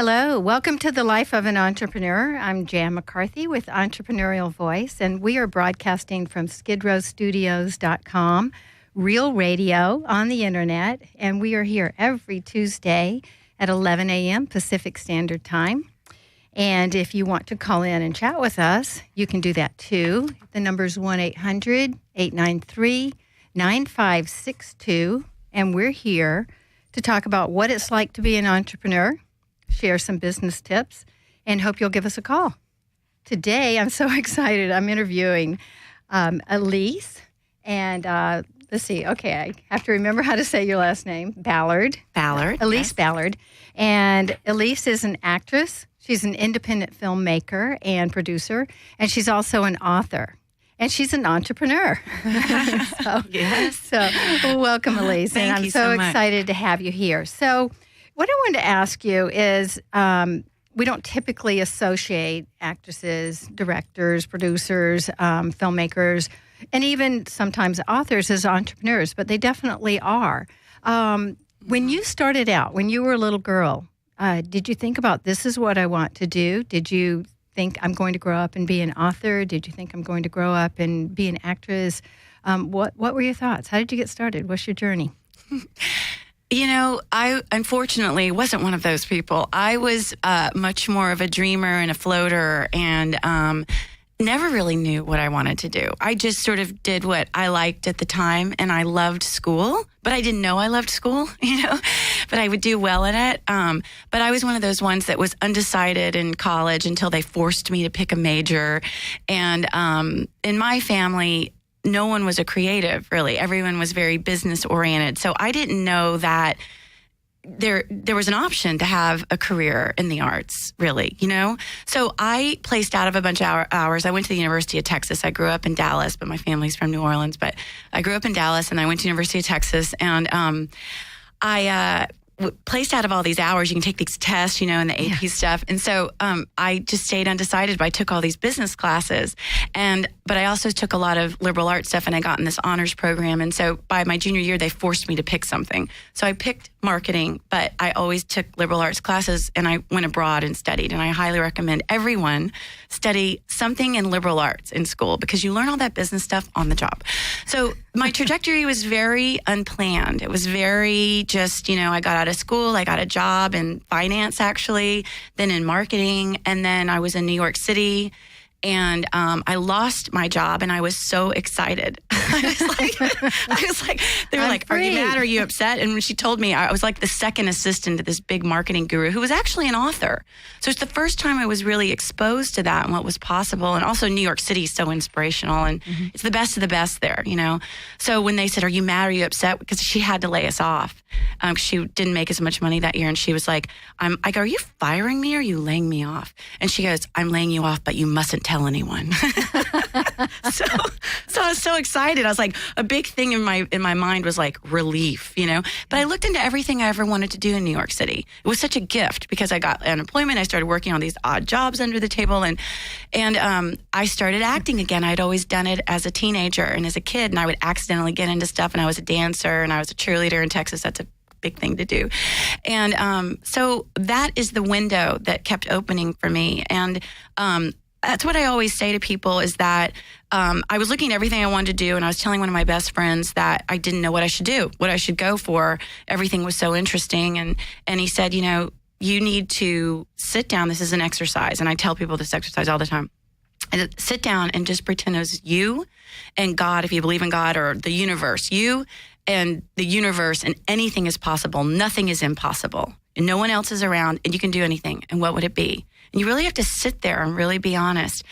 Hello, welcome to the Life of an Entrepreneur. I'm Jan McCarthy with Entrepreneurial Voice, and we are broadcasting from skidrowstudios.com, real radio on the internet, and we are here every Tuesday at 11 a.m. Pacific Standard Time. And if you want to call in and chat with us, you can do that too. The number is 1-800-893-9562, and we're here to talk about what it's like to be an entrepreneur, share some business tips, and hope you'll give us a call. Today, I'm so excited. I'm interviewing Elise, and let's see. Okay, I have to remember how to say your last name. Ballard. Elise yes. Ballard. And Elise is an actress. She's an independent filmmaker and producer, and she's also an author. And she's an entrepreneur. Yes. So welcome, Elise. Thank and I'm you so much. excited to have you here. So what I wanted to ask you is we don't typically associate actresses, directors, producers, filmmakers, and even sometimes authors as entrepreneurs, but they definitely are. When you started out, when you were a little girl, did you think about this is what I want to do? Did you think I'm going to grow up and be an author? Did you think I'm going to grow up and be an actress? What were your thoughts? How did you get started? What's your journey? You know, I unfortunately wasn't one of those people. I was much more of a dreamer and a floater and never really knew what I wanted to do. I just sort of did what I liked at the time, and I loved school, but I didn't know I loved school, but I would do well at it. But I was one of those ones that was undecided in college until they forced me to pick a major. And in my family, no one was a creative, really. Everyone was very business oriented. So I didn't know that there was an option to have a career in the arts, really, So I placed out of a bunch of hours. I went to the University of Texas. I grew up in Dallas, but my family's from New Orleans. But I grew up in Dallas, and I went to University of Texas, and I placed out of all these hours. You can take these tests, and the AP stuff. And so I just stayed undecided, but I took all these business classes. But I also took a lot of liberal arts stuff, and I got in this honors program. And so by my junior year, they forced me to pick something. So I picked marketing, but I always took liberal arts classes, and I went abroad and studied. And I highly recommend everyone study something in liberal arts in school, because you learn all that business stuff on the job. So my trajectory was very unplanned. It was very just, I got out of school, I got a job in finance, actually, then in marketing, and then I was in New York City. And I lost my job, and I was so excited. I was like, they were like, "Are you mad? Are you upset?" And when she told me, I was like the second assistant to this big marketing guru who was actually an author. So it's the first time I was really exposed to that and what was possible. And also New York City is so inspirational, and it's the best of the best there, So when they said, "Are you mad? Are you upset?" Because she had to lay us off. She didn't make as much money that year. And she was like, I go, "Are you firing me or are you laying me off?" And she goes, "I'm laying you off, but you mustn't tell anyone." so I was so excited. I was like, a big thing in my mind was like relief, But I looked into everything I ever wanted to do in New York City. It was such a gift because I got unemployment. I started working on these odd jobs under the table, and I started acting again. I'd always done it as a teenager and as a kid, and I would accidentally get into stuff. And I was a dancer, and I was a cheerleader in Texas. That's a big thing to do. And so that is the window that kept opening for me. And that's what I always say to people is that I was looking at everything I wanted to do, and I was telling one of my best friends that I didn't know what I should do, what I should go for. Everything was so interesting. And he said, you need to sit down. This is an exercise. And I tell people this exercise all the time. And sit down and just pretend it was you and God, if you believe in God, or the universe. You and the universe, and anything is possible. Nothing is impossible. And no one else is around, and you can do anything. And what would it be? And you really have to sit there and really be honest.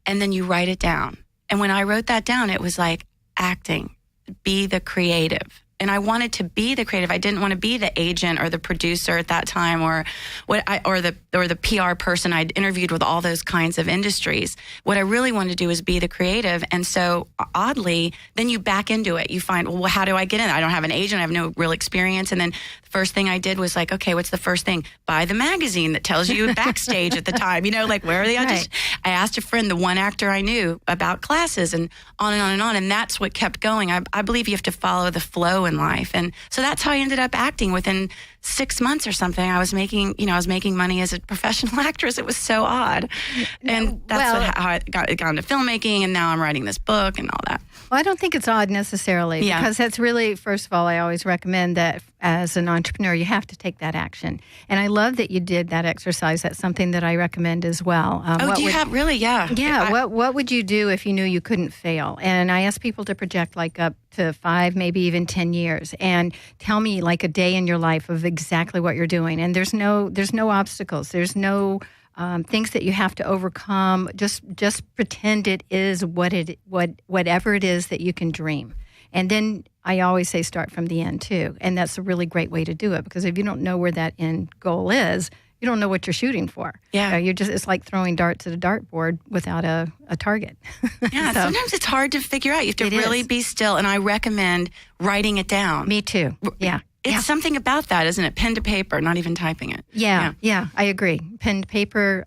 And then you write it down. And when I wrote that down, it was like acting, be the creative. And I wanted to be the creative. I didn't want to be the agent or the producer at that time, or the PR person. I'd interviewed with all those kinds of industries. What I really wanted to do was be the creative. And so oddly, then you back into it. You find, well, how do I get in? I don't have an agent. I have no real experience. And then the first thing I did was like, okay, what's the first thing? Buy the magazine that tells you backstage at the time, like where are the auditions? Right. I asked a friend, the one actor I knew, about classes, and on and on and on. And that's what kept going. I believe you have to follow the flow in life. And so that's how I ended up acting. Within 6 months or something, I was making money as a professional actress. It was so odd. And that's how I got into filmmaking, and now I'm writing this book and all that. Well, I don't think it's odd necessarily, because that's really, first of all, I always recommend that as an entrepreneur, you have to take that action. And I love that you did that exercise. That's something that I recommend as well. Do you have really? Yeah. Yeah. What would you do if you knew you couldn't fail? And I ask people to project like up to 5, maybe even 10 years, and tell me like a day in your life of exactly what you're doing. And there's no obstacles. There's no things that you have to overcome. Just pretend it is whatever it is that you can dream. And then I always say start from the end too. And that's a really great way to do it, because if you don't know where that end goal is, you don't know what you're shooting for. Yeah. It's like throwing darts at a dartboard without a target. Yeah. So, sometimes it's hard to figure out. You have to really be still. And I recommend writing it down. Me too. Yeah. It's something about that, isn't it? Pen to paper, not even typing it. Yeah, I agree. Pen to paper,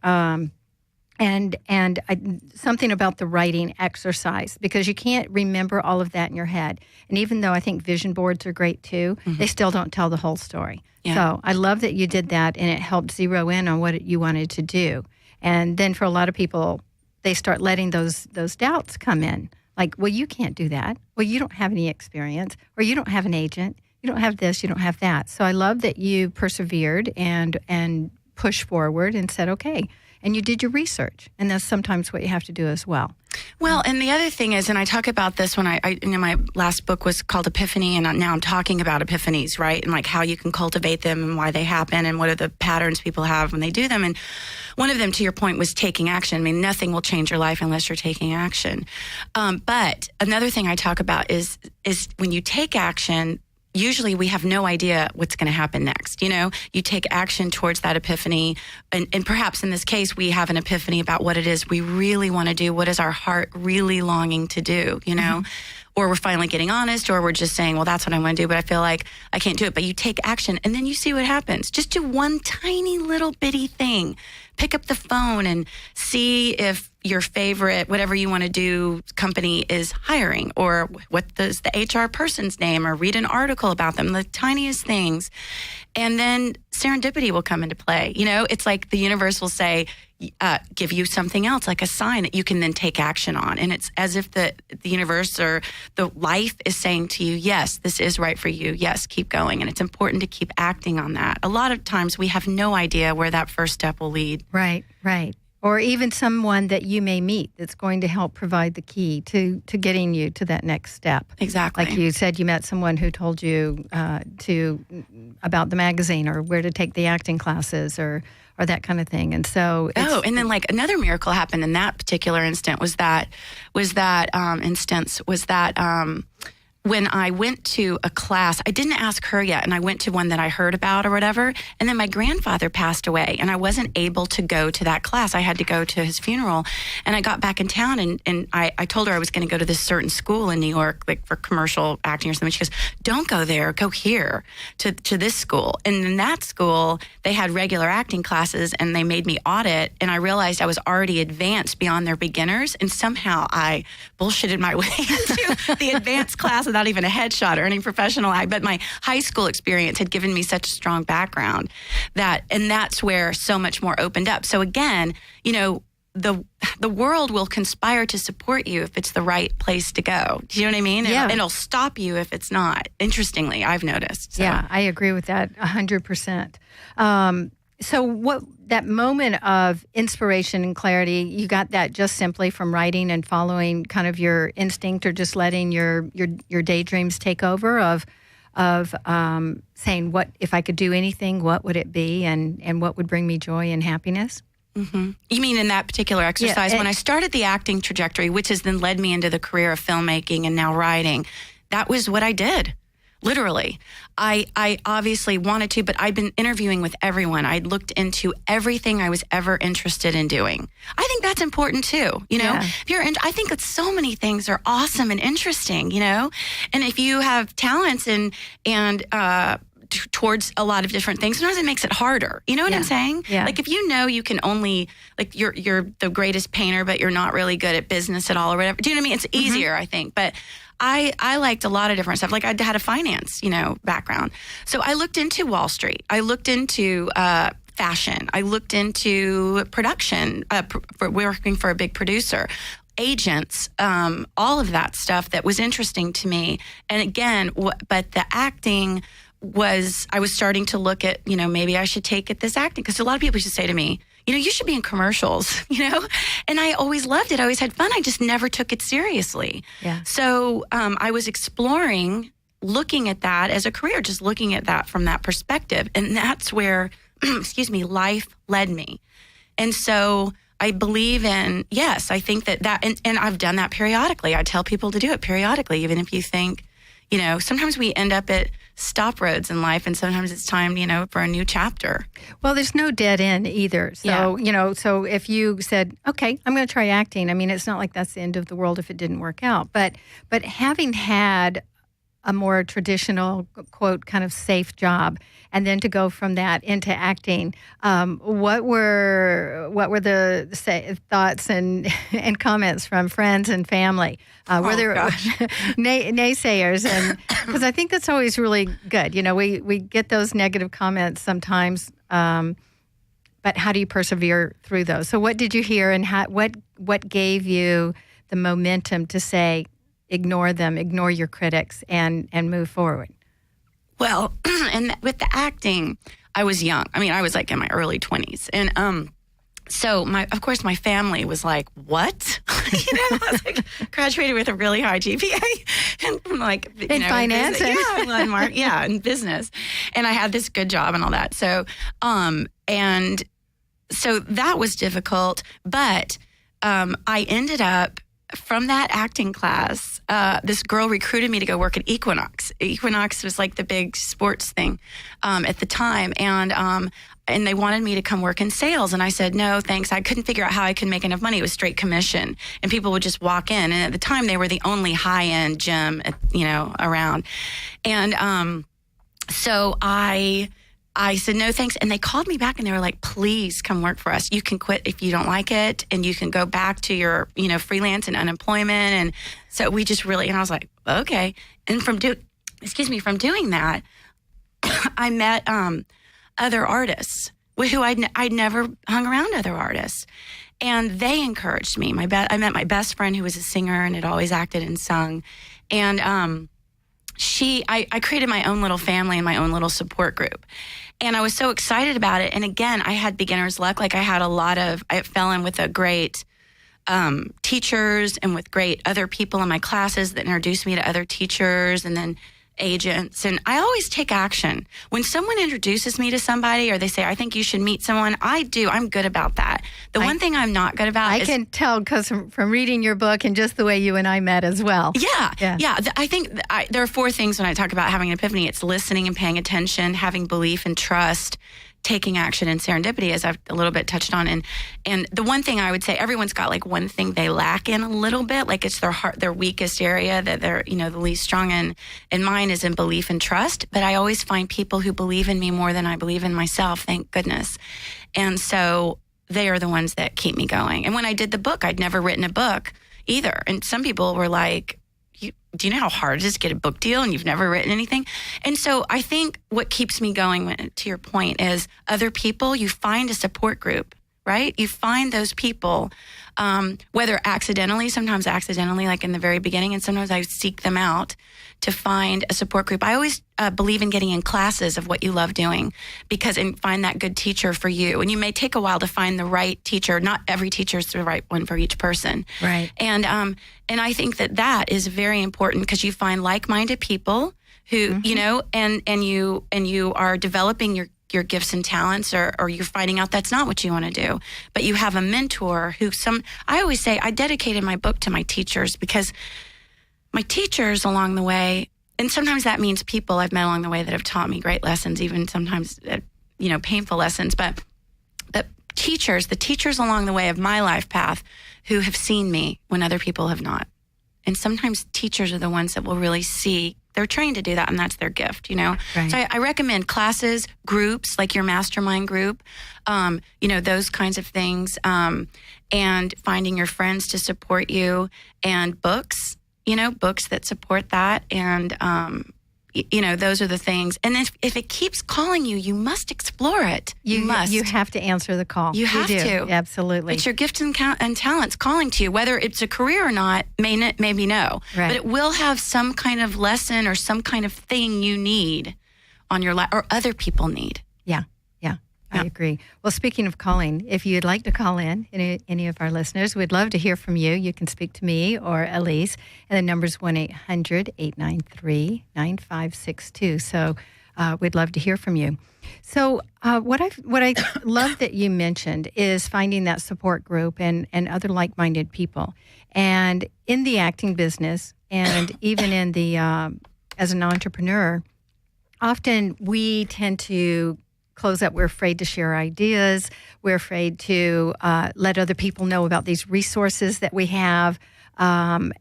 and something about the writing exercise, because you can't remember all of that in your head. And even though I think vision boards are great too, they still don't tell the whole story. Yeah. So I love that you did that, and it helped zero in on what you wanted to do. And then for a lot of people, they start letting those doubts come in. Like, well, you can't do that. Well, you don't have any experience, or you don't have an agent. You don't have this, you don't have that. So I love that you persevered and pushed forward and said, okay. And you did your research. And that's sometimes what you have to do as well. Well, and the other thing is, and I talk about this when my last book was called Epiphany, and now I'm talking about epiphanies, right? And like how you can cultivate them and why they happen and what are the patterns people have when they do them. And one of them, to your point, was taking action. I mean, nothing will change your life unless you're taking action. But another thing I talk about is when you take action, usually we have no idea what's going to happen next. You take action towards that epiphany. And perhaps in this case, we have an epiphany about what it is we really want to do. What is our heart really longing to do, Or we're finally getting honest, or we're just saying, well, that's what I want to do, but I feel like I can't do it. But you take action, and then you see what happens. Just do one tiny little bitty thing. Pick up the phone and see if your favorite, whatever you want to do, company is hiring, or what is the HR person's name, or read an article about them, the tiniest things. And then serendipity will come into play. It's like the universe will say, give you something else, like a sign that you can then take action on. And it's as if the universe or the life is saying to you, yes, this is right for you. Yes, keep going. And it's important to keep acting on that. A lot of times we have no idea where that first step will lead. Right. Or even someone that you may meet that's going to help provide the key to getting you to that next step. Exactly. Like you said, you met someone who told you about the magazine, or where to take the acting classes, or that kind of thing. And so and then like another miracle happened in that particular instant was that when I went to a class, I didn't ask her yet, and I went to one that I heard about or whatever, and then my grandfather passed away, and I wasn't able to go to that class. I had to go to his funeral, and I got back in town, and I told her I was going to go to this certain school in New York, like for commercial acting or something. She goes, don't go there, go here, to this school. And in that school, they had regular acting classes, and they made me audit, and I realized I was already advanced beyond their beginners, and somehow I bullshitted my way into the advanced class without even a headshot or any professional act. But my high school experience had given me such a strong background and that's where so much more opened up. So again, the world will conspire to support you if it's the right place to go. Do you know what I mean? Yeah. It'll stop you if it's not. Interestingly, I've noticed. So. Yeah, I agree with that 100%. So what that moment of inspiration and clarity, you got that just simply from writing and following kind of your instinct, or just letting your daydreams take over of saying, what if I could do anything, what would it be, and what would bring me joy and happiness? Mm-hmm. You mean in that particular exercise? When I started the acting trajectory, which has then led me into the career of filmmaking and now writing, that was what I did. Literally. I obviously wanted to, but I'd been interviewing with everyone. I'd looked into everything I was ever interested in doing. I think that's important too, Yeah. I think that so many things are awesome and interesting, and if you have talents and towards a lot of different things, sometimes it makes it harder. You know what I'm saying? Yeah. Like if you can only, like you're the greatest painter, but you're not really good at business at all or whatever. Do you know what I mean? It's easier, I think. But I liked a lot of different stuff. Like I had a finance, background. So I looked into Wall Street. I looked into fashion. I looked into production, for working for a big producer, agents, all of that stuff that was interesting to me. And again, but the acting I was starting to look at, maybe I should take it this acting, because a lot of people used to say to me, you should be in commercials, and I always loved it. I always had fun. I just never took it seriously. Yeah. So I was exploring, looking at that as a career, just looking at that from that perspective. And that's where, life led me. And so I believe in, yes, I think that, and I've done that periodically. I tell people to do it periodically, even if you think, sometimes we end up at stop roads in life, and sometimes it's time, for a new chapter. Well, there's no dead end either. So, so if you said, okay, I'm going to try acting, I mean, it's not like that's the end of the world if it didn't work out. But having had a more traditional, quote, kind of safe job, and then to go from that into acting, what were the thoughts and comments from friends and family? Were there naysayers? And because I think that's always really good. We get those negative comments sometimes, but how do you persevere through those? So what did you hear, and what gave you the momentum to say, ignore them, ignore your critics, and move forward? Well, and with the acting, I was young. I mean, I was like in my early 20s. And so of course, my family was like, what? I was like, graduated with a really high GPA. And I'm like, in finance. In business. And I had this good job and all that. So, and so that was difficult. But I ended up, from that acting class, this girl recruited me to go work at Equinox. Equinox was like the big sports thing at the time. And they wanted me to come work in sales. And I said, no, thanks. I couldn't figure out how I could make enough money. It was straight commission. And people would just walk in. And at the time, they were the only high-end gym, around. And so I said, no, thanks. And they called me back and they were like, please come work for us. You can quit if you don't like it, and you can go back to your, freelance and unemployment. And so we just really, and I was like, okay. And from doing that, I met other artists who I'd never hung around other artists. And they encouraged me. I met my best friend who was a singer and had always acted and sung. And I created my own little family and my own little support group. And I was so excited about it. And again, I had beginner's luck. Like I fell in with a great teachers and with great other people in my classes that introduced me to other teachers and then agents. And I always take action. When someone introduces me to somebody or they say, I think you should meet someone, I do. I'm good about that. The one thing I'm not good about is... I can tell because from reading your book and just the way you and I met as well. Yeah. I think there are 4 things when I talk about having an epiphany. It's listening and paying attention, having belief and trust, taking action, and serendipity, as I've a little bit touched on. And the one thing I would say, everyone's got like one thing they lack in a little bit, like it's their weakest area that they're, the least strong in. And mine is in belief and trust. But I always find people who believe in me more than I believe in myself, thank goodness. And so they are the ones that keep me going. And when I did the book, I'd never written a book either. And some people were like, do you know how hard it is to get a book deal and you've never written anything? And so I think what keeps me going, to your point, is other people. You find a support group, right? You find those people, whether sometimes accidentally, like in the very beginning, and sometimes I seek them out to find a support group. I always believe in getting in classes of what you love doing and find that good teacher for you. And you may take a while to find the right teacher. Not every teacher is the right one for each person. Right. And I think that is very important because you find like-minded people who, and you are developing your gifts and talents, or you're finding out that's not what you want to do. But you have a mentor I always say I dedicated my book to my teachers, because my teachers along the way, and sometimes that means people I've met along the way that have taught me great lessons, even sometimes, painful lessons, but the teachers along the way of my life path who have seen me when other people have not. And sometimes teachers are the ones that will really see. They're trained to do that, and that's their gift, Right. So I recommend classes, groups, like your mastermind group, those kinds of things, and finding your friends to support you, and books. books that support that. And, those are the things. And if it keeps calling you, you must explore it. You must. You have to answer the call. You have to. Absolutely. It's your gifts and talents calling to you. Whether it's a career or not, maybe no. Right. But it will have some kind of lesson or some kind of thing you need on your life or other people need. Yeah. I agree. Well, speaking of calling, if you'd like to call in, any of our listeners, we'd love to hear from you. You can speak to me or Elise, and the number's 1-800-893-9562. So we'd love to hear from you. So what I love that you mentioned is finding that support group and other like-minded people. And in the acting business, and even in the as an entrepreneur, often we tend to close up. We're afraid to share ideas. We're afraid to let other people know about these resources that we have. And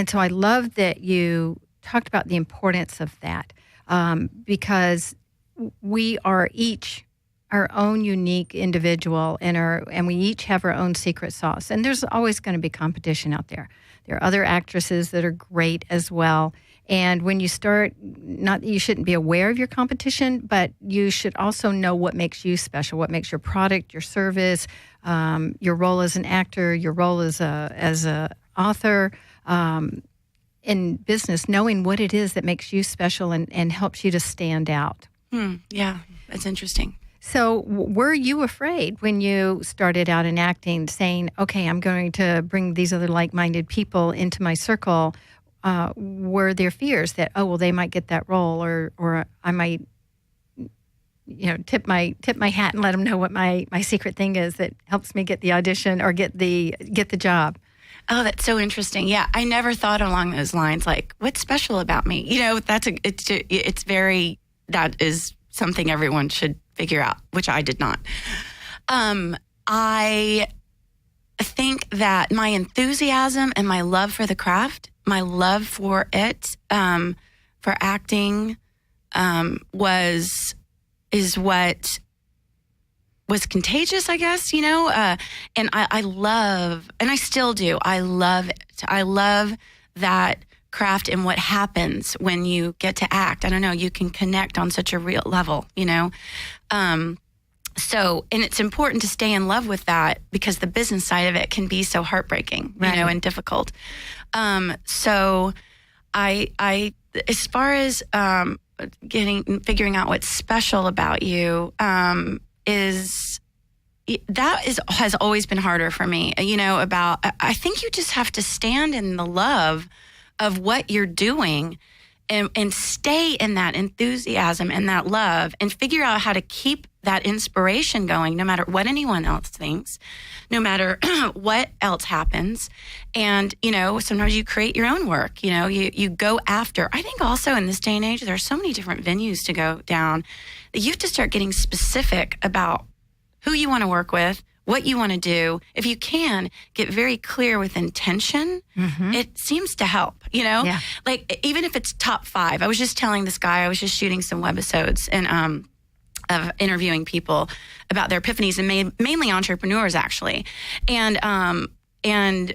so I love that you talked about the importance of that because we are each our own unique individual and we each have our own secret sauce. And there's always going to be competition out there. There are other actresses that are great as well. And when you start, not that you shouldn't be aware of your competition, but you should also know what makes you special, what makes your product, your service, your role as an actor, your role as a author in business, knowing what it is that makes you special and helps you to stand out. Yeah, that's interesting. So were you afraid when you started out in acting saying, okay, I'm going to bring these other like-minded people into my circle? Were there fears that, they might get that role or I might, tip my hat and let them know what my secret thing is that helps me get the audition or get the job? Oh, that's so interesting. Yeah, I never thought along those lines. Like, what's that about me? That is something everyone should figure out, which I did not. I think that my enthusiasm and my love for the craft, my love for it, for acting, is what was contagious, I guess, and I love, and I still do, I love it. I love that craft and what happens when you get to act. I don't know, you can connect on such a real level, So, and it's important to stay in love with that because the business side of it can be so heartbreaking, right, and difficult. So I, as far as figuring out what's special about you, has always been harder for me. I think you just have to stand in the love of what you're doing and stay in that enthusiasm and that love and figure out how to keep that inspiration going no matter what anyone else thinks, no matter what else happens. And, sometimes you create your own work, you go after. I think also in this day and age, there are so many different venues to go down that you have to start getting specific about who you want to work with, what you want to do. If you can, get very clear with intention. Mm-hmm. It seems to help, Yeah. Like even if it's top 5. I was just telling this guy, I was just shooting some webisodes and of interviewing people about their epiphanies and mainly entrepreneurs actually. And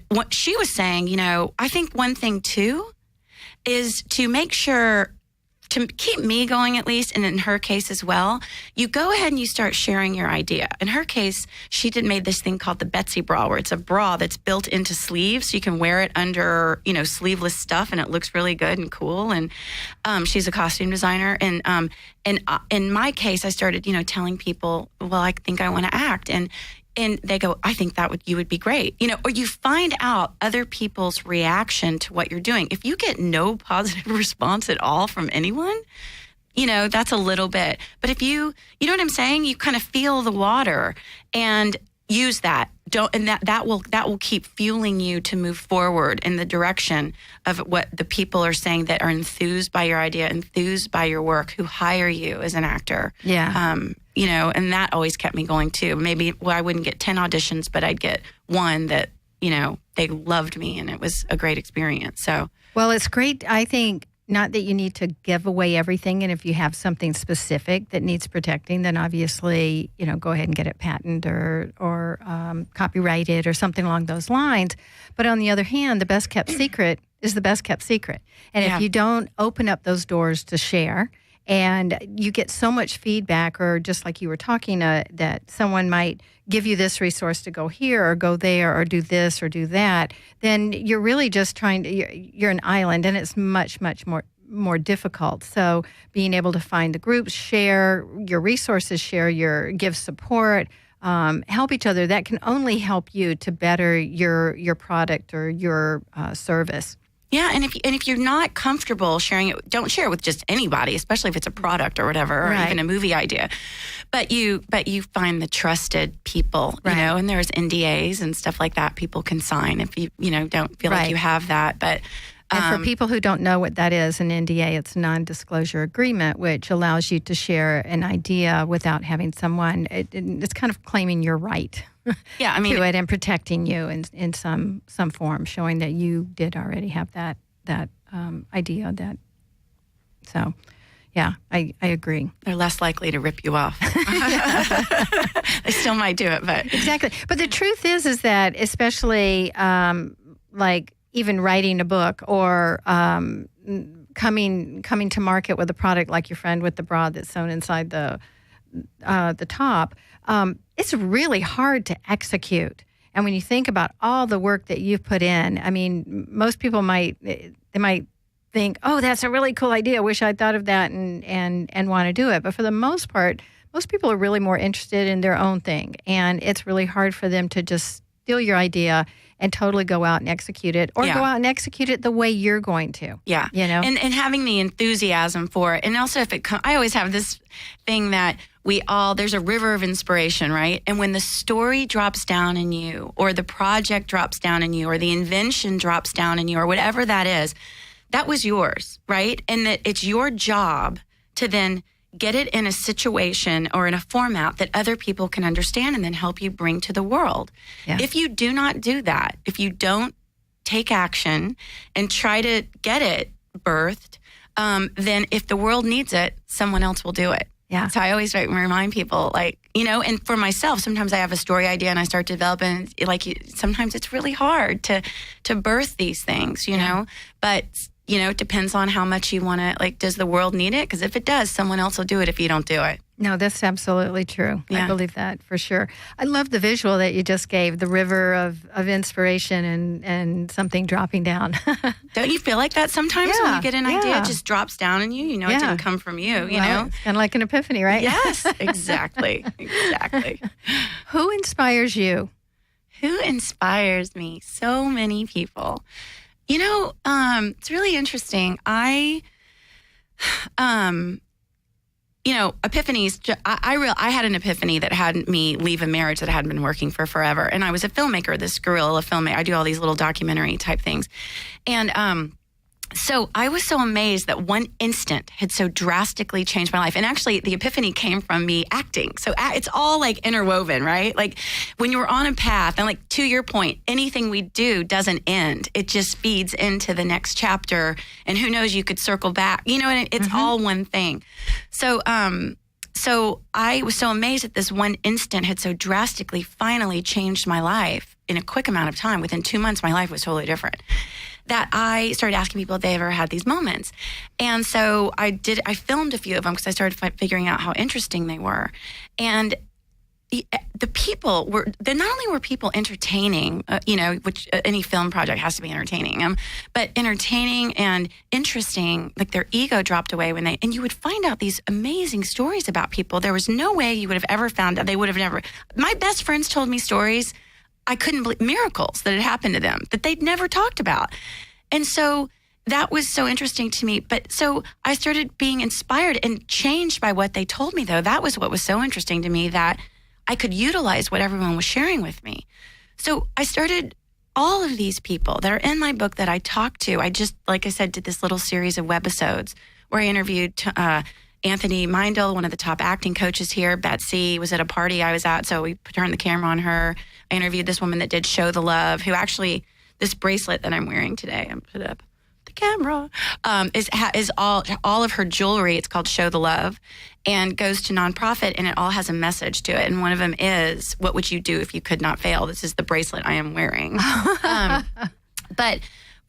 what she was saying, I think one thing too is to make sure to keep me going at least, and in her case as well, you go ahead and you start sharing your idea. In her case, she made this thing called the Betsy bra, where it's a bra that's built into sleeves, so you can wear it under, sleeveless stuff, and it looks really good and cool. And she's a costume designer, and in my case, I started, telling people, well, I think I want to act, and they go, I think you would be great, or you find out other people's reaction to what you're doing. If you get no positive response at all from anyone, that's a little bit. But if you know what I'm saying? You kind of feel the water and use that. That will keep fueling you to move forward in the direction of what the people are saying that are enthused by your idea, enthused by your work, who hire you as an actor. Yeah. And that always kept me going too. Maybe I wouldn't get 10 auditions, but I'd get one that, they loved me and it was a great experience. So, well, it's great. I think not that you need to give away everything. And if you have something specific that needs protecting, then obviously, go ahead and get it patented or copyrighted or something along those lines. But on the other hand, the best kept secret is the best kept secret. And Yeah. if you don't open up those doors to share, and you get so much feedback, or just like you were talking, that someone might give you this resource to go here or go there or do this or do that, then you're really just you're an island, and it's much, much more difficult. So being able to find the groups, share your resources, give support, help each other, that can only help you to better your product or your service. Yeah, and if you're not comfortable sharing it, don't share it with just anybody, especially if it's a product or whatever, or even a movie idea. But you find the trusted people, you know, and there's NDAs and stuff like that people can sign if you don't feel like you have that. But and for people who don't know what that is, an NDA, it's a non-disclosure agreement, which allows you to share an idea without having someone. It's kind of claiming your right. Yeah, I mean, to it, and protecting you in some form, showing that you did already have that idea. So, yeah, I agree. They're less likely to rip you off. They still might do it, but exactly. But the truth is that, especially like even writing a book or coming to market with a product like your friend with the bra that's sewn inside the top, it's really hard to execute. And when you think about all the work that you've put in, I mean, most people might think, oh, that's a really cool idea. Wish I'd thought of that and want to do it. But for the most part, most people are really more interested in their own thing. And it's really hard for them to just steal your idea and totally go out and execute it, or go out and execute it the way you're going to. Yeah. You know? And having the enthusiasm for it. And also I always have this thing that there's a river of inspiration, right? And when the story drops down in you, or the project drops down in you, or the invention drops down in you, or whatever that is, that was yours, right? And that it's your job to then get it in a situation or in a format that other people can understand and then help you bring to the world. Yeah. If you do not do that, if you don't take action and try to get it birthed, then if the world needs it, someone else will do it. Yeah. So I always remind people, and for myself, sometimes I have a story idea and I start to develop, and sometimes it's really hard to birth these things, you know, but it depends on how much you want to, does the world need it? Because if it does, someone else will do it if you don't do it. No, that's absolutely true. Yeah. I believe that for sure. I love the visual that you just gave, the river of inspiration and something dropping down. Don't you feel like that sometimes when you get an idea, it just drops down on you? You know, it didn't come from you, you know? It's kind of like an epiphany, right? Yes, exactly. Exactly. Who inspires you? Who inspires me? So many people. It's really interesting. Epiphanies. I had an epiphany that had me leave a marriage that hadn't been working for forever, and I was a filmmaker, this guerrilla filmmaker. I do all these little documentary type things, and so I was so amazed that one instant had so drastically changed my life. And actually, the epiphany came from me acting. So it's all interwoven, right? When you're on a path, and to your point, anything we do doesn't end. It just feeds into the next chapter. And who knows, you could circle back. And it's all one thing. So I was so amazed that this one instant had so drastically finally changed my life in a quick amount of time. Within 2 months, my life was totally different. That I started asking people if they ever had these moments. And so I filmed a few of them because I started figuring out how interesting they were. And the people not only were people entertaining, which any film project has to be entertaining, but entertaining and interesting, their ego dropped away and you would find out these amazing stories about people. There was no way you would have ever found out. They would have never. My best friends told me stories I couldn't believe, miracles that had happened to them that they'd never talked about. And so that was so interesting to me. But so I started being inspired and changed by what they told me, though. That was what was so interesting to me, that I could utilize what everyone was sharing with me. So I started, all of these people that are in my book that I talked to, I just, like I said, did this little series of webisodes where I interviewed Anthony Meindl, one of the top acting coaches here. Betsy was at a party I was at, so we turned the camera on her. I interviewed this woman that did Show the Love, who actually, this bracelet that I'm wearing today, I'm put up the camera, is all of her jewelry. It's called Show the Love, and goes to nonprofit, and it all has a message to it. And one of them is, what would you do if you could not fail? This is the bracelet I am wearing. But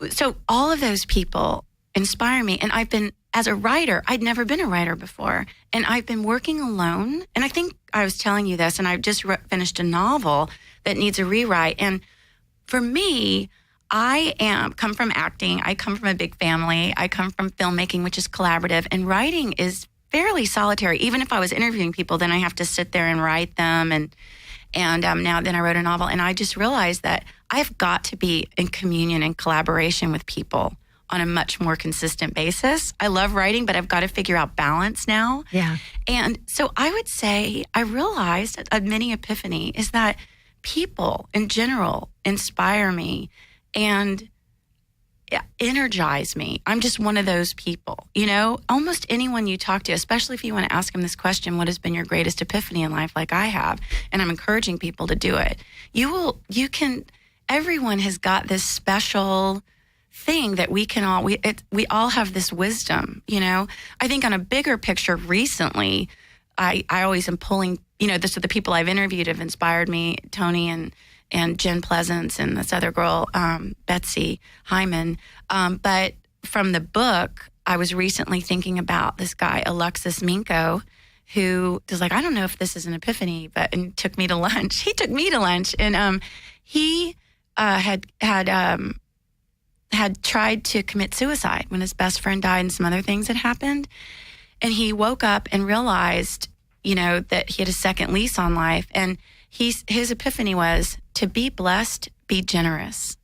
so all of those people inspire me. And as a writer, I'd never been a writer before. And I've been working alone. And I think I was telling you this, and I've just finished a novel that needs a rewrite. And for me, come from acting. I come from a big family. I come from filmmaking, which is collaborative. And writing is fairly solitary. Even if I was interviewing people, then I have to sit there and write them. And then I wrote a novel. And I just realized that I've got to be in communion and collaboration with people on a much more consistent basis. I love writing, but I've got to figure out balance now. Yeah. And so I would say I realized a mini epiphany is that people in general inspire me and energize me. I'm just one of those people, almost anyone you talk to, especially if you want to ask them this question, what has been your greatest epiphany in life, like I have, and I'm encouraging people to do it. Everyone has got this special thing that we all have this wisdom, I think on a bigger picture recently, I always am pulling, the people I've interviewed have inspired me, Tony and Jen Pleasance and this other girl, Betsy Hyman. But from the book, I was recently thinking about this guy, Alexis Minko, who was like, I don't know if this is an epiphany, and took me to lunch. He took me to lunch, and he had tried to commit suicide when his best friend died and some other things had happened. And he woke up and realized, that he had a second lease on life. And his epiphany was to be blessed, be generous.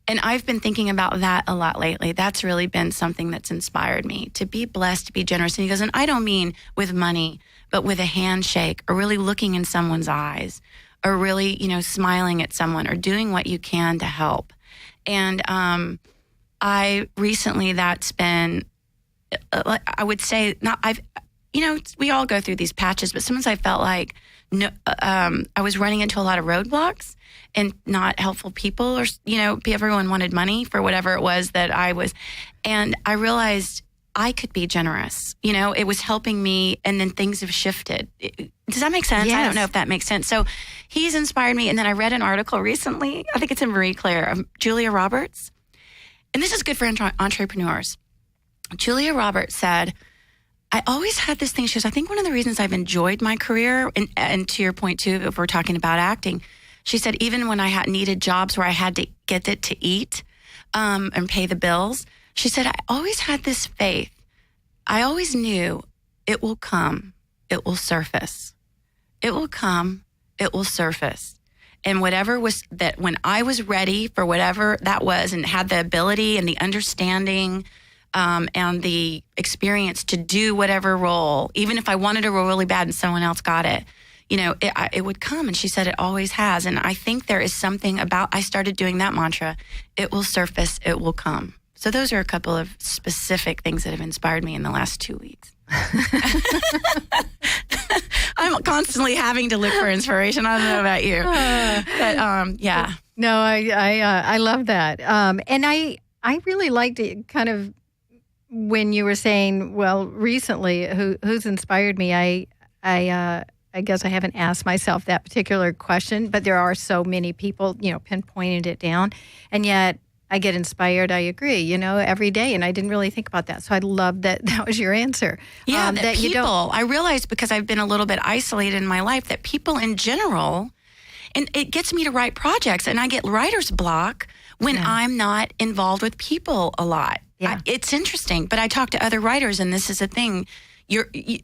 And I've been thinking about that a lot lately. That's really been something that's inspired me, to be blessed, be generous. And he goes, and I don't mean with money, but with a handshake, or really looking in someone's eyes, or really, smiling at someone, or doing what you can to help. And I recently, that's been, I would say, we all go through these patches, but sometimes I felt like I was running into a lot of roadblocks and not helpful people, or, everyone wanted money for whatever it was that I was. And I realized I could be generous. It was helping me, and then things have shifted. Does that make sense? Yes. I don't know if that makes sense. So he's inspired me. And then I read an article recently, I think it's in Marie Claire, of Julia Roberts. And this is good for entrepreneurs. Julia Roberts said, I always had this thing. She goes, I think one of the reasons I've enjoyed my career, and to your point too, if we're talking about acting, she said, even when I needed jobs where I had to get it to eat and pay the bills, she said, I always had this faith. I always knew it will come, it will surface. It will come, it will surface. And whatever was that, when I was ready for whatever that was and had the ability and the understanding and the experience to do whatever role, even if I wanted a role really bad and someone else got it, it would come. And she said it always has. And I think there is something about, I started doing that mantra, it will surface, it will come. So those are a couple of specific things that have inspired me in the last 2 weeks. I'm constantly having to look for inspiration. I don't know about you, but yeah. No, I love that. And I really liked it kind of when you were saying, well, recently, who's inspired me? I guess I haven't asked myself that particular question, but there are so many people, pinpointed it down, and yet I get inspired. I agree, every day, and I didn't really think about that. So I love that was your answer. Yeah, that people, you don't. I realized, because I've been a little bit isolated in my life, that people in general, and it gets me to write projects, and I get writer's block when I'm not involved with people a lot. Yeah. It's interesting, but I talk to other writers, and this is a thing.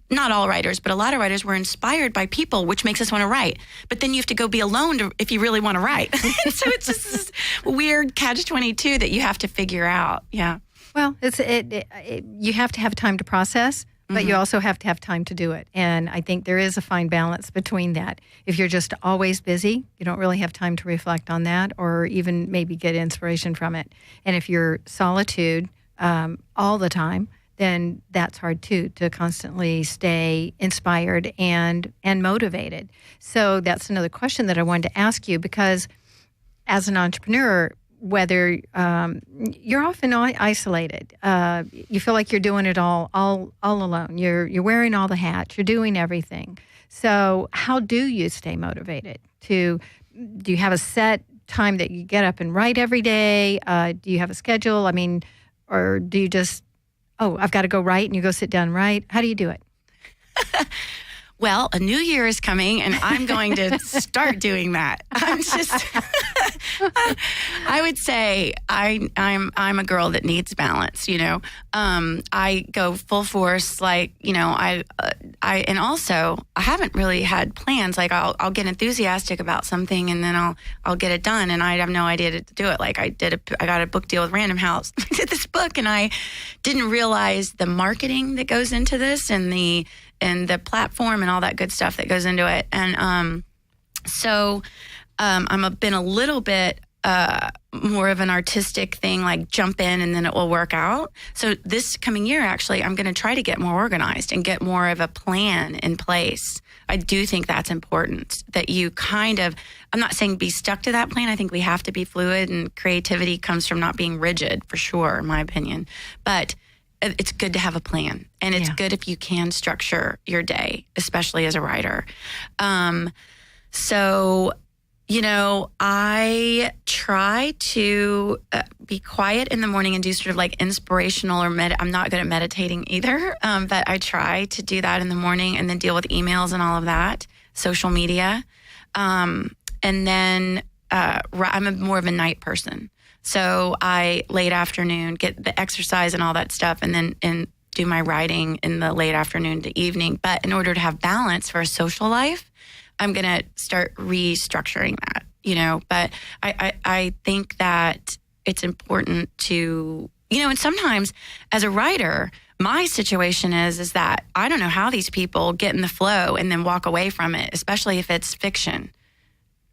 Not all writers, but a lot of writers were inspired by people, which makes us want to write. But then you have to go be alone if you really want to write. So it's just this weird catch-22 that you have to figure out. Yeah. Well, you have to have time to process, but you also have to have time to do it. And I think there is a fine balance between that. If you're just always busy, you don't really have time to reflect on that, or even maybe get inspiration from it. And if you're solitude all the time, then that's hard too, to constantly stay inspired and motivated. So that's another question that I wanted to ask you, because as an entrepreneur, whether you're often isolated, you feel like you're doing it all alone. You're wearing all the hats. You're doing everything. So how do you stay motivated? Do you have a set time that you get up and write every day? Do you have a schedule? I mean, or do you just, I've got to go write, and you go sit down and write? How do you do it? Well, a new year is coming, and I'm going to start doing that. I'm just, I would say I'm a girl that needs balance. I go full force, and also I haven't really had plans. Like I'll get enthusiastic about something, and then I'll get it done, and I have no idea to do it. Like I got a book deal with Random House. I did this book, and I didn't realize the marketing that goes into this, and the platform and all that good stuff that goes into it. And so I'm been a little bit more of an artistic thing, like jump in and then it will work out. So this coming year, actually, I'm going to try to get more organized and get more of a plan in place. I do think that's important, that you I'm not saying be stuck to that plan. I think we have to be fluid, and creativity comes from not being rigid, for sure, in my opinion. But it's good to have a plan, and it's good if you can structure your day, especially as a writer. I try to be quiet in the morning and do sort of like inspirational I'm not good at meditating either, but I try to do that in the morning and then deal with emails and all of that, social media. And then I'm more of a night person. So I late afternoon get the exercise and all that stuff, and then do my writing in the late afternoon to evening. But in order to have balance for a social life, I'm going to start restructuring that, But I think that it's important to, and sometimes as a writer, my situation is that I don't know how these people get in the flow and then walk away from it, especially if it's fiction.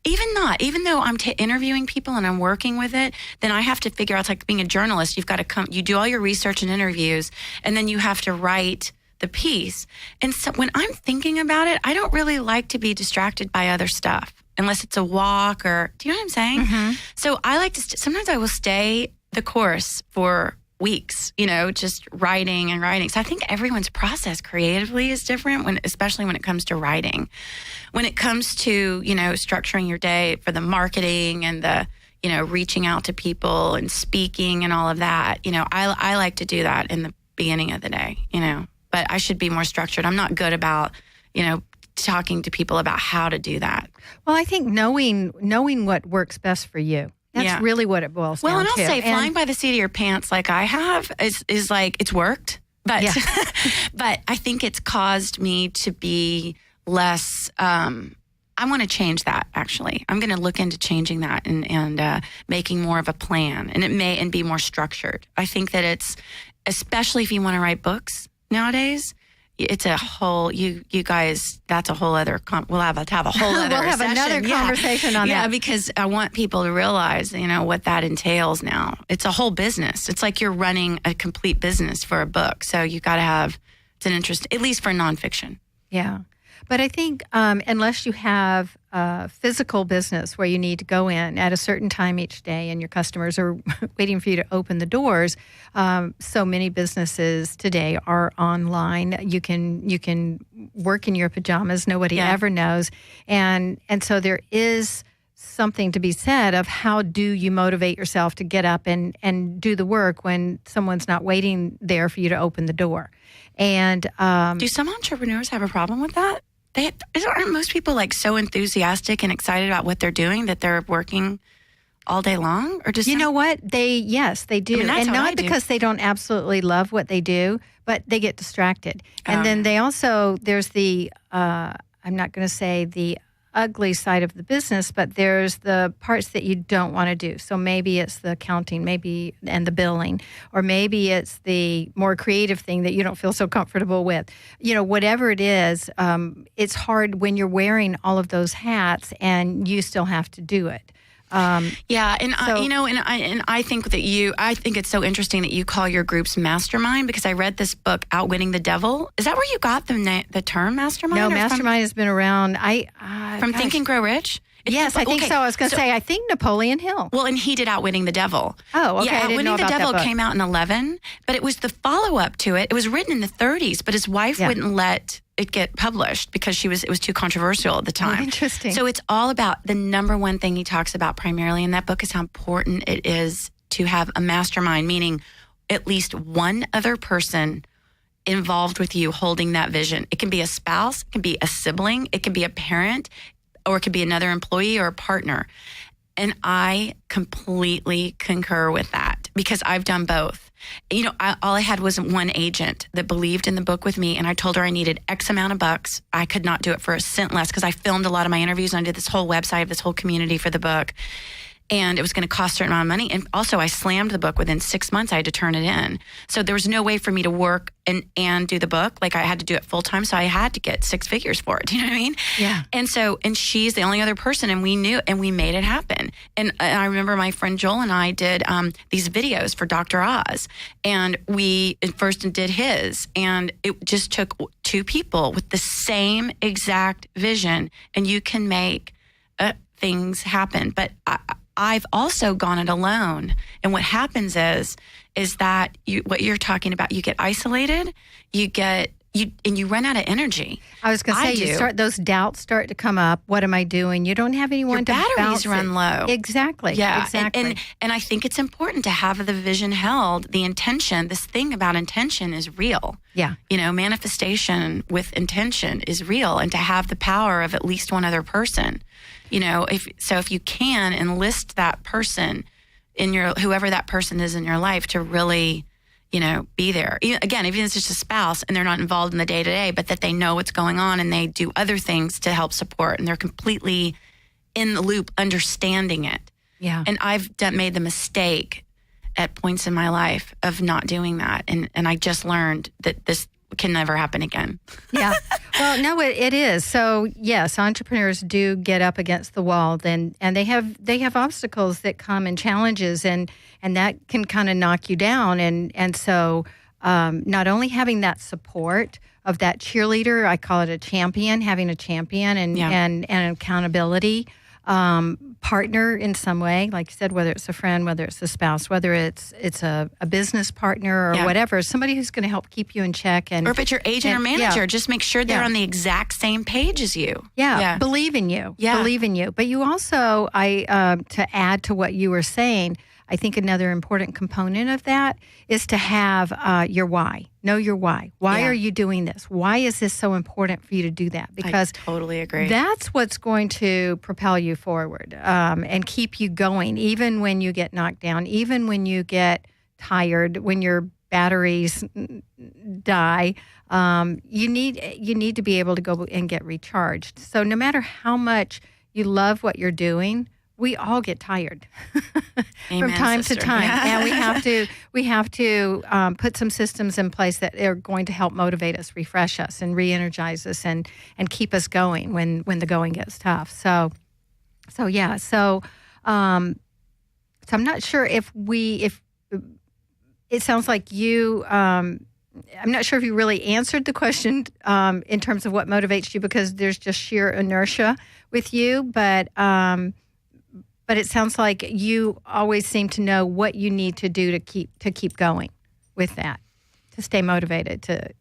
Even though I'm interviewing people and I'm working with it, then I have to figure out, it's like being a journalist. You've got to you do all your research and interviews, and then you have to write the piece. And so when I'm thinking about it, I don't really like to be distracted by other stuff unless it's a walk or, do you know what I'm saying? Mm-hmm. So I like to, sometimes I will stay the course for weeks, just writing and writing. So I think everyone's process creatively is different, especially when it comes to writing. When it comes to, structuring your day for the marketing and the, reaching out to people and speaking and all of that, I like to do that in the beginning of the day, but I should be more structured. I'm not good about, talking to people about how to do that. Well, I think knowing what works best for you. That's really what it boils down to. Well, and I'll say flying by the seat of your pants like I have is like, it's worked. But but I think it's caused me to be less, I want to change that, actually. I'm going to look into changing that and making more of a plan. And be more structured. I think that it's, especially if you want to write books nowadays, it's a whole, you guys, that's a whole other, we'll have a whole other We'll have session. another conversation on that. Yeah, because I want people to realize, what that entails now. It's a whole business. It's like you're running a complete business for a book. So you got to have, it's an interest, at least for nonfiction. Yeah. But I think unless you have a physical business where you need to go in at a certain time each day and your customers are waiting for you to open the doors, so many businesses today are online. You can work in your pajamas. Nobody ever knows. And so there is something to be said of how do you motivate yourself to get up and do the work when someone's not waiting there for you to open the door. And do some entrepreneurs have a problem with that? Aren't most people like so enthusiastic and excited about what they're doing that they're working all day long? Or just know what? They do. I mean, and not because they don't absolutely love what they do, but they get distracted. And then they also, there's the, I'm not going to say the ugly side of the business, but there's the parts that you don't want to do. So maybe it's the accounting, and the billing, or maybe it's the more creative thing that you don't feel so comfortable with. Whatever it is, it's hard when you're wearing all of those hats and you still have to do it. I think that I think it's so interesting that you call your groups mastermind, because I read this book, Outwitting the Devil. Is that where you got the term mastermind? No, mastermind has been around. From Think and Grow Rich? Yes, I think so. I was going to say, I think Napoleon Hill. Well, and he did Outwitting the Devil. Oh, okay. Yeah, I didn't Outwitting know the about Devil that book. came out in 11, but it was the follow-up to it. It was written in the 30s, but his wife wouldn't let it get published because it was too controversial at the time. Oh, interesting. So it's all about the number one thing he talks about primarily in that book is how important it is to have a mastermind, meaning at least one other person involved with you holding that vision. It can be a spouse, it can be a sibling, it can be a parent, or it could be another employee or a partner. And I completely concur with that because I've done both. You know, all I had was one agent that believed in the book with me, and I told her I needed X amount of bucks. I could not do it for a cent less because I filmed a lot of my interviews and I did this whole website, this whole community for the book. And it was going to cost a certain amount of money. And also, I slammed the book within 6 months. I had to turn it in. So there was no way for me to work and do the book. Like, I had to do it full time. So I had to get 6 figures for it. You know what I mean? Yeah. And she's the only other person. And we knew, and we made it happen. And I remember my friend Joel and I did these videos for Dr. Oz. And we first did his. And it just took 2 people with the same exact vision. And you can make things happen. But I've also gone it alone. And what happens is that what you're talking about, you get isolated, and you run out of energy. I was going to say, those doubts start to come up. What am I doing? You don't have anyone to bounce it. Your batteries run low. Exactly. Yeah. Exactly. And I think it's important to have the vision held, the intention. This thing about intention is real. Yeah. You know, manifestation with intention is real, and to have the power of at least one other person. You know, if you can enlist that person in whoever that person is in your life to really, you know, be there. Again, even if it's just a spouse and they're not involved in the day-to-day, but that they know what's going on and they do other things to help support and they're completely in the loop understanding it. Yeah. And I've made the mistake at points in my life of not doing that. And I just learned that this can never happen again. Yeah. Well, no, it is. So yes, entrepreneurs do get up against the wall, and they have obstacles that come and challenges, and that can kind of knock you down. And so not only having that support of that cheerleader, I call it a champion, having a champion and accountability. Partner in some way, like you said, whether it's a friend, whether it's a spouse, whether it's a business partner or whatever, somebody who's going to help keep you in check. Or if it's your agent or manager, just make sure they're on the exact same page as you. Yeah. Believe in you. Yeah. Believe in you. But you also, to add to what you were saying, I think another important component of that is to have your why. Know your why. Why are you doing this? Why is this so important for you to do that? Because I totally agree. That's what's going to propel you forward and keep you going, even when you get knocked down, even when you get tired, when your batteries die. You need to be able to go and get recharged. So no matter how much you love what you're doing, we all get tired Amen, from time sister. to time, and we have to put some systems in place that are going to help motivate us, refresh us, and re-energize us, and keep us going when the going gets tough. So I'm not sure if it sounds like you. I'm not sure if you really answered the question in terms of what motivates you, because there's just sheer inertia with you, but it sounds like you always seem to know what you need to do to keep going with that, to stay motivated.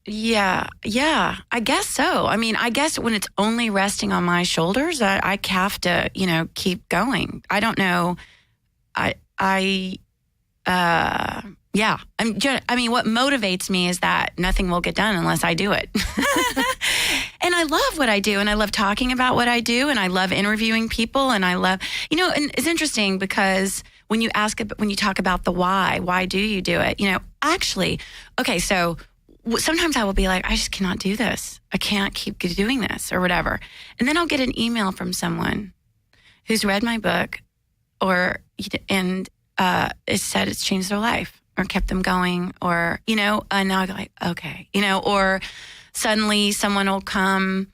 Yeah, I guess so. I mean, I guess when it's only resting on my shoulders, I have to, keep going. I don't know. What motivates me is that nothing will get done unless I do it. And I love what I do, and I love talking about what I do, and I love interviewing people, and I love, and it's interesting because when you talk about the why do you do it? Actually, okay, so sometimes I will be like, I just cannot do this. I can't keep doing this or whatever. And then I'll get an email from someone who's read my book and it said it's changed their life or kept them going, or, and now I go like, okay, or suddenly someone will come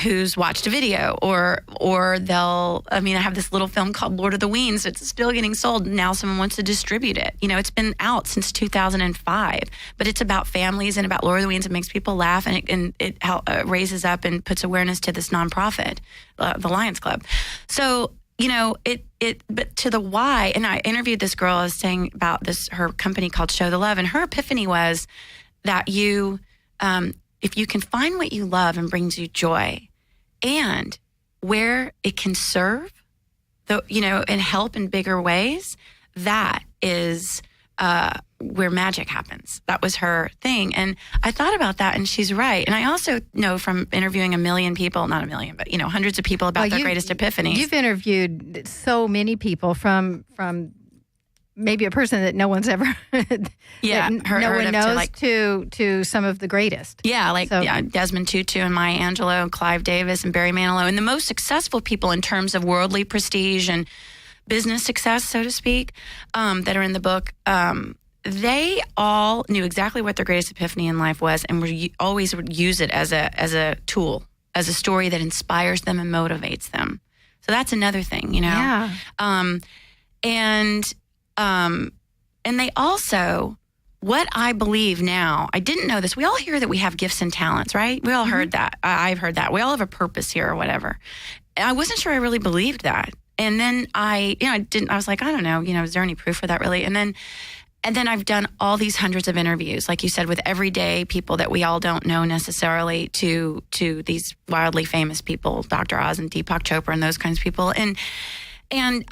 who's watched a video, or they'll, I have this little film called Lord of the Weens. It's still getting sold. Now someone wants to distribute it. It's been out since 2005, but it's about families and about Lord of the Weens. It makes people laugh, and it raises up and puts awareness to this nonprofit, the Lions Club. So, but to the why, and I interviewed this girl. I was saying about this, her company called Show the Love, and her epiphany was that if you can find what you love and brings you joy, and where it can serve, and help in bigger ways, that is where magic happens. That was her thing. And I thought about that, and she's right. And I also know from interviewing a million people, not a million, but hundreds of people about their greatest epiphanies. You've interviewed so many people from maybe a person that no one's ever heard knows to some of the greatest. Yeah, Desmond Tutu and Maya Angelou and Clive Davis and Barry Manilow, and the most successful people in terms of worldly prestige and business success, so to speak, that are in the book. They all knew exactly what their greatest epiphany in life was, and always would use it as a tool, as a story that inspires them and motivates them. So that's another thing, Yeah. And they also, what I believe now, I didn't know this. We all hear that we have gifts and talents, right? We all heard that. I've heard that. We all have a purpose here or whatever. And I wasn't sure I really believed that. And then I was like, I don't know, is there any proof for that really? And then I've done all these hundreds of interviews, like you said, with everyday people that we all don't know necessarily, to these wildly famous people, Dr. Oz and Deepak Chopra and those kinds of people. And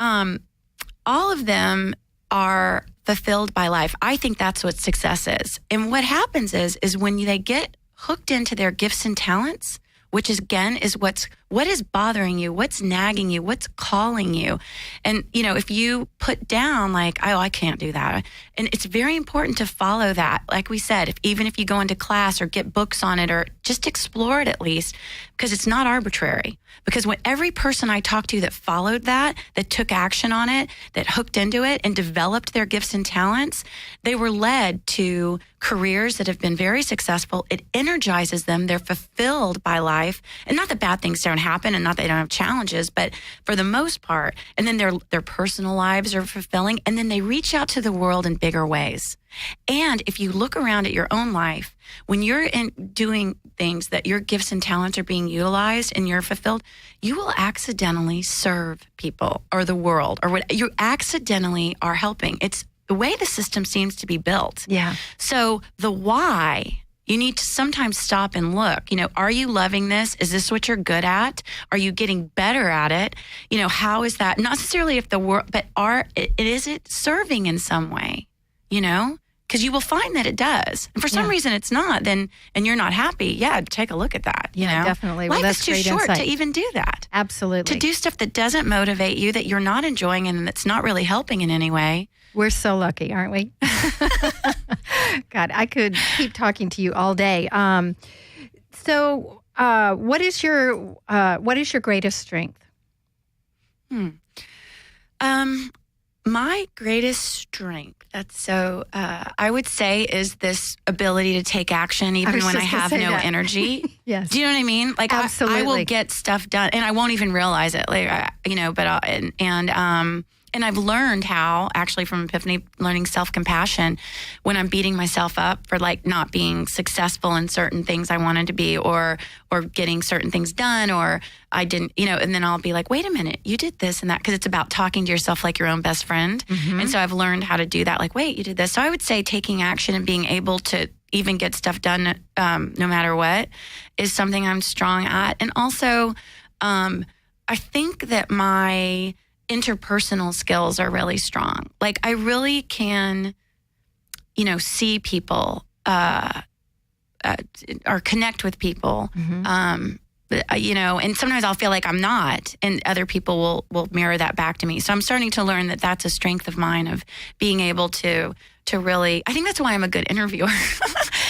all of them are fulfilled by life. I think that's what success is. And what happens is when they get hooked into their gifts and talents, which is, again, is what is bothering you, what's nagging you, what's calling you. And, if you put down like, oh, I can't do that. And it's very important to follow that. Like we said, even if you go into class or get books on it or just explore it at least, because it's not arbitrary. Because when every person I talked to that followed that took action on it, that hooked into it and developed their gifts and talents, they were led to careers that have been very successful. It energizes them. They're fulfilled by life. And not that bad things don't happen and not that they don't have challenges, but for the most part, and then their personal lives are fulfilling, and then they reach out to the world in bigger ways. And if you look around at your own life, when you're doing things that your gifts and talents are being utilized and you're fulfilled, you will accidentally serve people or the world, or what you accidentally are helping. It's the way the system seems to be built. Yeah. So the why, you need to sometimes stop and look. Are you loving this? Is this what you're good at? Are you getting better at it? How is that? Not necessarily if the world, but is it serving in some way? Because you will find that it does. And for some reason it's not, and you're not happy. Yeah, take a look at that. Definitely. Life well, that's is too great short insight. to even do that. Absolutely. To do stuff that doesn't motivate you, that you're not enjoying, and that's not really helping in any way. We're so lucky, aren't we? God, I could keep talking to you all day. So, what is your greatest strength? My greatest strength, I would say, is this ability to take action even when I have no energy. Yes. Do you know what I mean? Like, absolutely. I will get stuff done and I won't even realize it. Like, and I've learned how, actually from Epiphany, learning self-compassion when I'm beating myself up for like not being successful in certain things I wanted to be, or getting certain things done, or I didn't, and then I'll be like, wait a minute, you did this and that, because it's about talking to yourself like your own best friend. Mm-hmm. And so I've learned how to do that. Like, wait, you did this. So I would say taking action and being able to even get stuff done no matter what is something I'm strong at. And also, I think that my interpersonal skills are really strong. Like, I really can, see people or connect with people. Mm-hmm. And sometimes I'll feel like I'm not, and other people will mirror that back to me. So I'm starting to learn that that's a strength of mine, of being able to really, I think that's why I'm a good interviewer.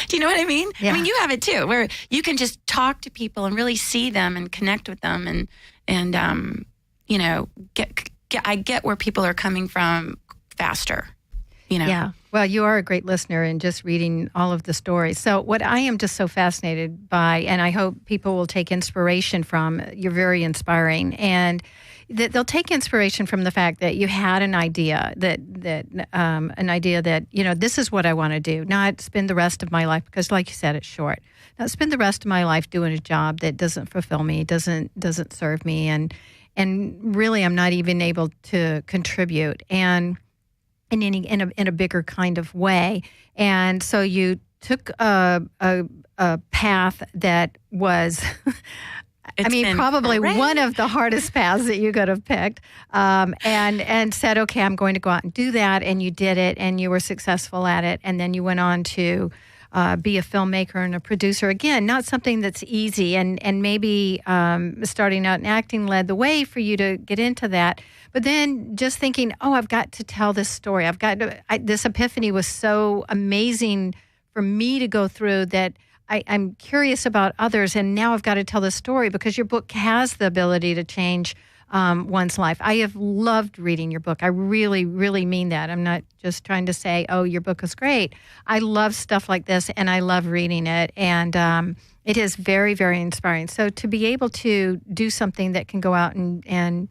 Do you know what I mean? Yeah. I mean, you have it too, where you can just talk to people and really see them and connect with them, and I get where people are coming from faster. Yeah. Well, you are a great listener and just reading all of the stories. So what I am just so fascinated by, and I hope people will take inspiration from, you're very inspiring, and that they'll take inspiration from the fact that you had an idea that this is what I want to do, not spend the rest of my life, because like you said, it's short. Not spend the rest of my life doing a job that doesn't fulfill me, doesn't serve me, and really I'm not even able to contribute in a bigger kind of way. And so you took a path that was probably one of the hardest paths that you could have picked, and said, okay, I'm going to go out and do that. And you did it, and you were successful at it. And then you went on to be a filmmaker and a producer. Again, not something that's easy, and maybe starting out in acting led the way for you to get into that. But then just thinking, I've got to tell this story. This epiphany was so amazing for me to go through that I'm curious about others, and now I've got to tell this story, because your book has the ability to change one's life. I have loved reading your book. I really, really mean that. I'm not just trying to say, your book is great. I love stuff like this, and I love reading it, and it is very, very inspiring. So to be able to do something that can go out and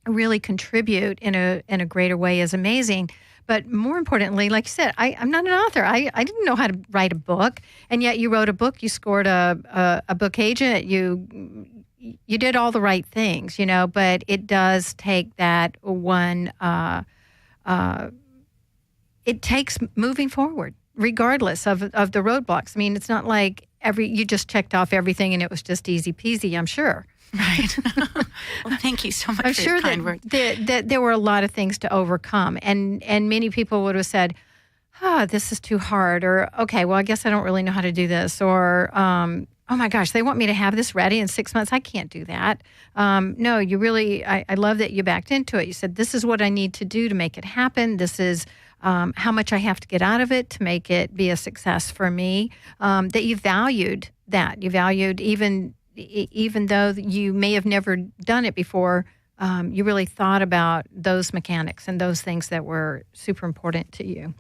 really contribute in a greater way is amazing. But more importantly, like you said, I'm not an author. I didn't know how to write a book, and yet you wrote a book. You scored a book agent. You did all the right things, But it does take that one. It takes moving forward, regardless of the roadblocks. I mean, it's not like you just checked off everything and it was just easy peasy. I'm sure. Right. Well, thank you so much for your kind words. That there were a lot of things to overcome, and many people would have said, this is too hard, or, okay, well, I guess I don't really know how to do this, or, oh my gosh, they want me to have this ready in 6 months. I can't do that. No, you really, I love that you backed into it. You said, this is what I need to do to make it happen. This is how much I have to get out of it to make it be a success for me, that you valued that. You valued even though you may have never done it before, you really thought about those mechanics and those things that were super important to you.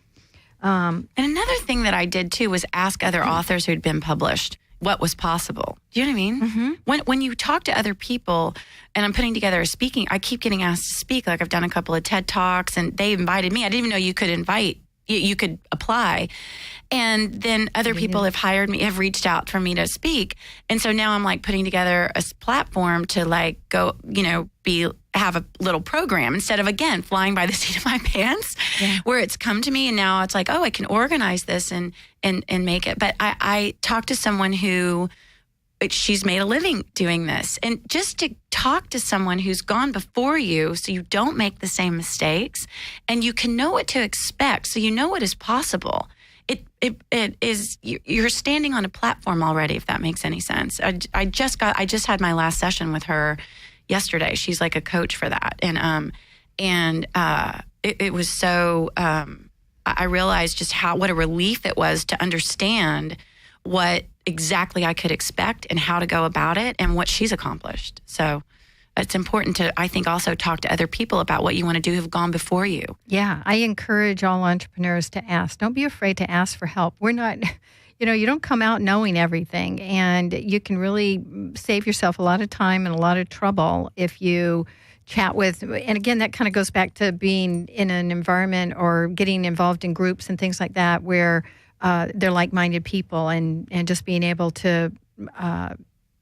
And another thing that I did, too, was ask other authors who'd been published what was possible. Do you know what I mean? Mm-hmm. When you talk to other people, and I'm putting together a speaking, I keep getting asked to speak. Like, I've done a couple of TED Talks, and they invited me. I didn't even know you could apply. And then other people have hired me, have reached out for me to speak. And so now I'm like putting together a platform to like go, have a little program instead of, again, flying by the seat of my pants, where it's come to me. And now it's like, I can organize this and make it. But I talked to someone who, she's made a living doing this. And just to talk to someone who's gone before you so you don't make the same mistakes and you can know what to expect, so you know what is possible. It is, you're standing on a platform already, if that makes any sense. I just had my last session with her yesterday. She's like a coach for that. And it was so, I realized just what a relief it was to understand what exactly I could expect and how to go about it and what she's accomplished. So it's important to, I think, also talk to other people about what you want to do who've gone before you. Yeah, I encourage all entrepreneurs to ask. Don't be afraid to ask for help. We're not, you don't come out knowing everything, and you can really save yourself a lot of time and a lot of trouble if you chat with, and again, that kind of goes back to being in an environment or getting involved in groups and things like that where they're like-minded people, and just being able to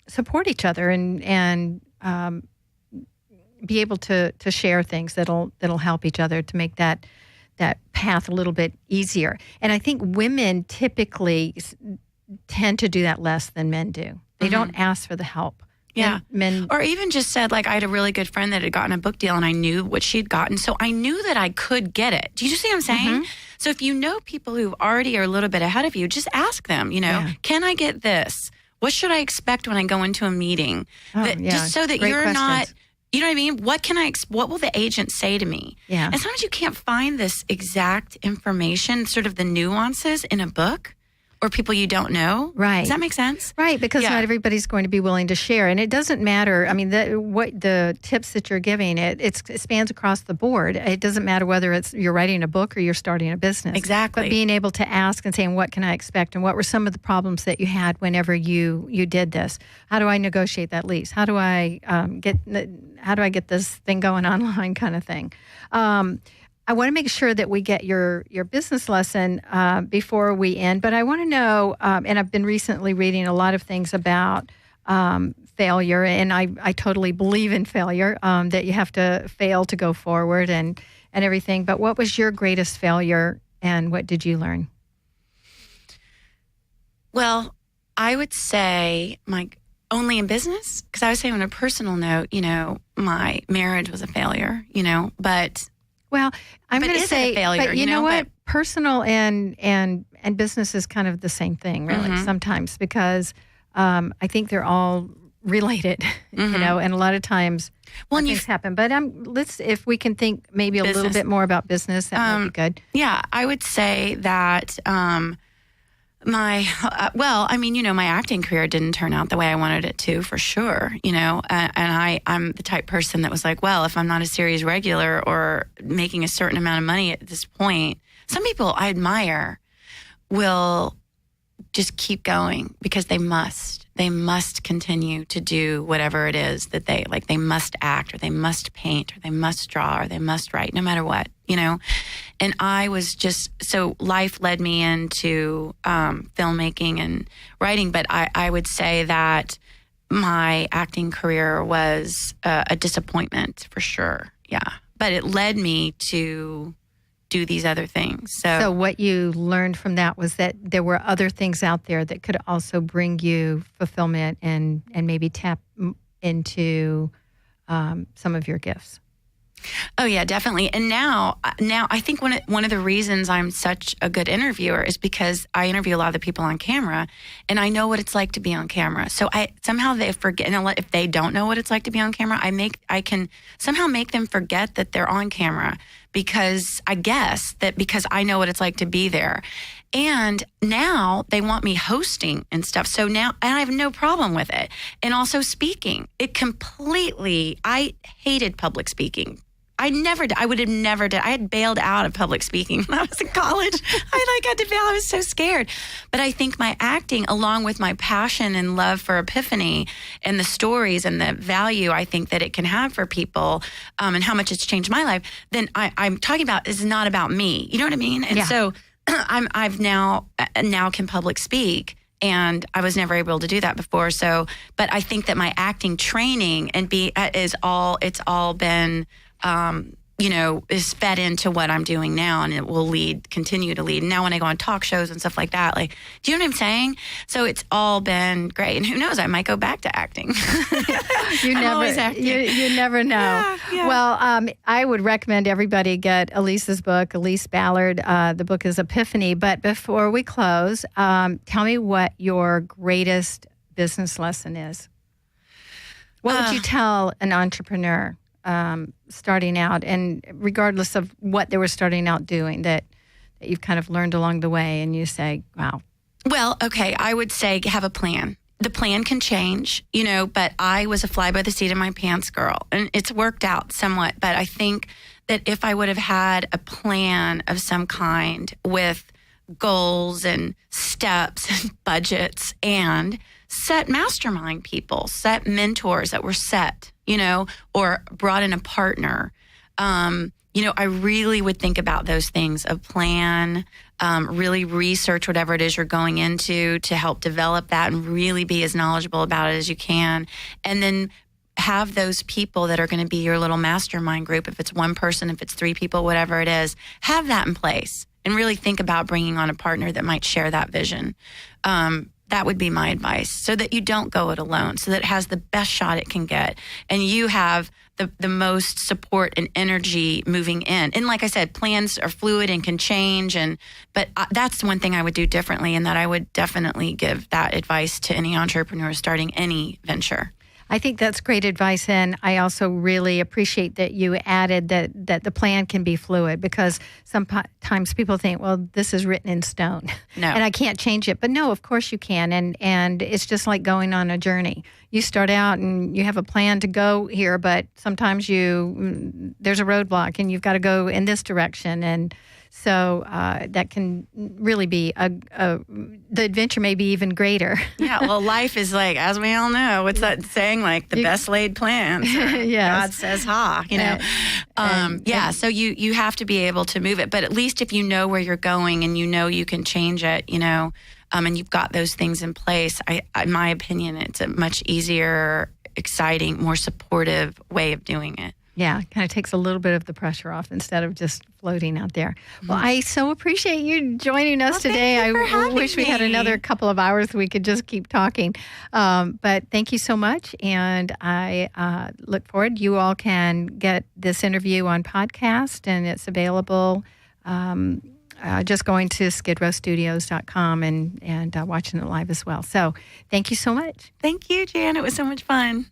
support each other and be able to share things that'll help each other to make that path a little bit easier. And I think women typically tend to do that less than men do. They don't ask for the help. Yeah. Men, or even just said, like, I had a really good friend that had gotten a book deal and I knew what she'd gotten. So I knew that I could get it. Do you see what I'm saying? Mm-hmm. So if you know people who already are a little bit ahead of you, just ask them, can I get this? What should I expect when I go into a meeting? Just so that Great you're questions. not, you know what I mean? What will the agent say to me? Yeah. And sometimes you can't find this exact information, sort of the nuances in a book. or people you don't know. Right. Does that make sense? Right, because not everybody's going to be willing to share. And it doesn't matter. I mean, the tips that you're giving, it spans across the board. It doesn't matter whether it's you're writing a book or you're starting a business. Exactly. But being able to ask and saying, what can I expect? And what were some of the problems that you had whenever you did this? How do I negotiate that lease? How do I get this thing going online kind of thing? I want to make sure that we get your business lesson before we end, but I want to know, and I've been recently reading a lot of things about failure, and I totally believe in failure, that you have to fail to go forward and everything. But what was your greatest failure, and what did you learn? Well, I would say only in business, because I was saying on a personal note, my marriage was a failure, but... Well, I'm going to say, failure, but you know what? Personal and business is kind of the same thing, really, sometimes, because I think they're all related, and a lot of times things happen. But if we can think maybe a little bit more about business, that might be good. Yeah, I would say that my acting career didn't turn out the way I wanted it to, for sure, and I'm the type person that was like, well, if I'm not a series regular or making a certain amount of money at this point, some people I admire will just keep going because they must continue to do whatever it is that they must act, or they must paint, or they must draw, or they must write, no matter what, And I was so life led me into filmmaking and writing, but I would say that my acting career was a disappointment for sure. Yeah. But it led me to do these other things. So what you learned from that was that there were other things out there that could also bring you fulfillment and maybe tap into some of your gifts. Oh yeah, definitely. And now I think one of the reasons I'm such a good interviewer is because I interview a lot of the people on camera, and I know what it's like to be on camera. So they forget, and if they don't know what it's like to be on camera, I can somehow make them forget that they're on camera, because I know what it's like to be there. And now they want me hosting and stuff. So now, and I have no problem with it. And also speaking, I hated public speaking. I would have never did. I had bailed out of public speaking when I was in college. I had to bail. I was so scared. But I think my acting, along with my passion and love for Epiphany and the stories and the value I think that it can have for people, and how much it's changed my life, then I'm talking about is not about me. You know what I mean? And so I've now can public speak. And I was never able to do that before. So, but I think that my acting training it's all been, is fed into what I'm doing now, and it will continue to lead. Now when I go on talk shows and stuff like that, do you know what I'm saying? So it's all been great. And who knows, I might go back to acting. You never know. Yeah. Well, I would recommend everybody get Elise's book, Elise Ballard. The book is Epiphany. But before we close, tell me what your greatest business lesson is. What would you tell an entrepreneur starting out, and regardless of what they were starting out doing, that you've kind of learned along the way, and you say, wow? Well, okay, I would say have a plan. The plan can change, but I was a fly by the seat of my pants girl, and it's worked out somewhat. But I think that if I would have had a plan of some kind with goals and steps and budgets, and set mastermind people, set mentors that were set, or brought in a partner, I really would think about those things, a plan, really research whatever it is you're going into to help develop that, and really be as knowledgeable about it as you can. And then have those people that are going to be your little mastermind group. If it's one person, if it's three people, whatever it is, have that in place, and really think about bringing on a partner that might share that vision. That would be my advice, so that you don't go it alone, so that it has the best shot it can get, and you have the most support and energy moving in. And like I said, plans are fluid and can change, but that's one thing I would do differently, and that I would definitely give that advice to any entrepreneur starting any venture. I think that's great advice, and I also really appreciate that you added that the plan can be fluid, because sometimes people think, well, this is written in stone, No. and I can't change it. But no, of course you can, and it's just like going on a journey. You start out and you have a plan to go here, but sometimes there's a roadblock, and you've got to go in this direction, and so that can really be the adventure may be even greater. Yeah, well, life is like, as we all know, what's that saying? Like the best laid plans. Yes. God says, "Ha," you know. So you have to be able to move it, but at least if you know where you're going and you know you can change it, you know, and you've got those things in place. In my opinion, it's a much easier, exciting, more supportive way of doing it. Yeah, kind of takes a little bit of the pressure off instead of just floating out there. Well, I so appreciate you joining us today. I wish we had another couple of hours we could just keep talking. But thank you so much. And I look forward. You all can get this interview on podcast, and it's available just going to skidrowstudios.com and watching it live as well. So thank you so much. Thank you, Jan. It was so much fun.